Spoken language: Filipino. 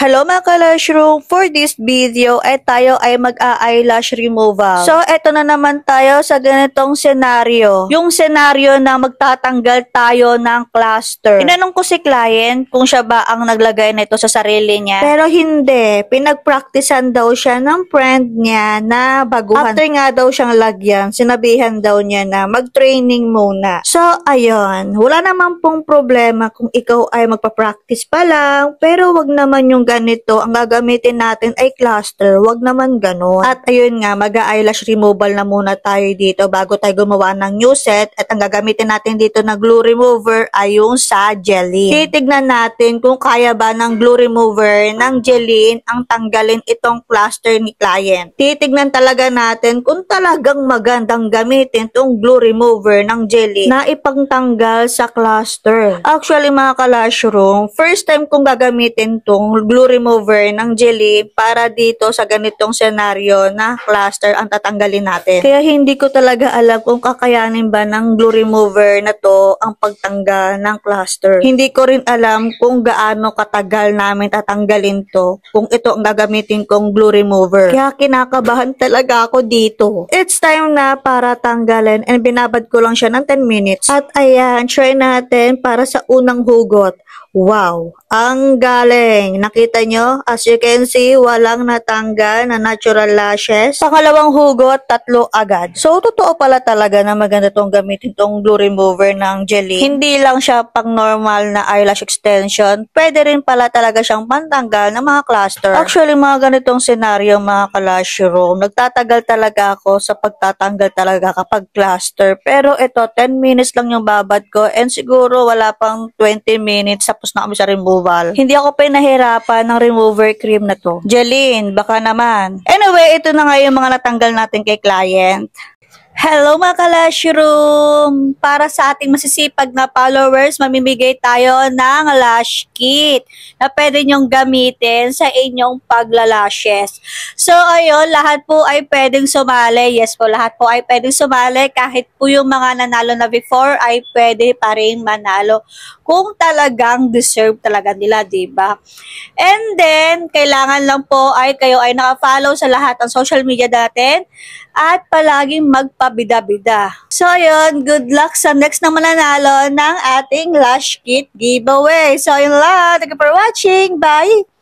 Hello mga ka-Lushroom! For this video ay tayo ay mag-eyelash removal. So, eto na naman tayo sa ganitong senaryo. Yung senaryo na magtatanggal tayo ng cluster. Tinanong ko si client kung siya ba ang naglagay nito sa sarili niya. Pero hindi. Pinag-practicean daw siya ng friend niya na baguhan. After nga daw siyang lagyan, sinabihan daw niya na mag-training muna. So, ayun. Wala naman pong problema kung ikaw ay magpa-practice pa lang. Pero wag naman yung ganito, ang gagamitin natin ay cluster, wag naman ganon. At ayun nga, mag-eyelash removal na muna tayo dito bago tayo gumawa ng new set. At ang gagamitin natin dito na glue remover ay yung sa Gelin. Titignan natin kung kaya ba ng glue remover ng Gelin ang tanggalin itong cluster ni client. Titignan talaga natin kung talagang magandang gamitin itong glue remover ng Gelin na ipangtanggal sa cluster. Actually mga ka-Lushroom, first time kong gagamitin itong glue remover ng Gelin para dito sa ganitong senaryo na cluster ang tatanggalin natin. Kaya hindi ko talaga alam kung kakayanin ba ng glue remover na to ang pagtanggal ng cluster. Hindi ko rin alam kung gaano katagal namin tatanggalin to kung ito ang gagamitin kong glue remover. Kaya kinakabahan talaga ako dito. It's time na para tanggalin and binabad ko lang siya ng 10 minutes. At ayan, try natin para sa unang hugot. Wow! Ang galing! Nakita nyo? As you can see, walang natanggal na natural lashes. Pangalawang hugot, 3 agad. So, totoo pala talaga na maganda itong gamitin itong glue remover ng Gelin. Hindi lang siya pang normal na eyelash extension. Pwede rin pala talaga siyang pantanggal ng mga cluster. Actually, mga ganitong senaryo, mga ka-Lushroom, nagtatagal talaga ako sa pagtatanggal talaga kapag cluster. Pero ito, 10 minutes lang yung babad ko and siguro wala pang 20 minutes tapos na kami sa removal. Hindi ako pinahirapan ng remover cream na to. Gelin, baka naman. Anyway, ito na nga yung mga natanggal natin kay client. Hello mga ka-Lushroom! Para sa ating masisipag na followers, mamimigay tayo ng lash kit na pwede nyong gamitin sa inyong paglalashes. So, ayun, lahat po ay pwedeng sumali. Yes po, lahat po ay pwedeng sumali. Kahit po yung mga nanalo na before ay pwede pa rin manalo kung talagang deserve talaga nila, diba? And then, kailangan lang po ay kayo ay naka-follow sa lahat ng social media natin at palaging magpabida-bida. So, ayun, good luck sa next na mananalo ng ating lash kit giveaway. So, ayun lang. Thank you for watching. Bye!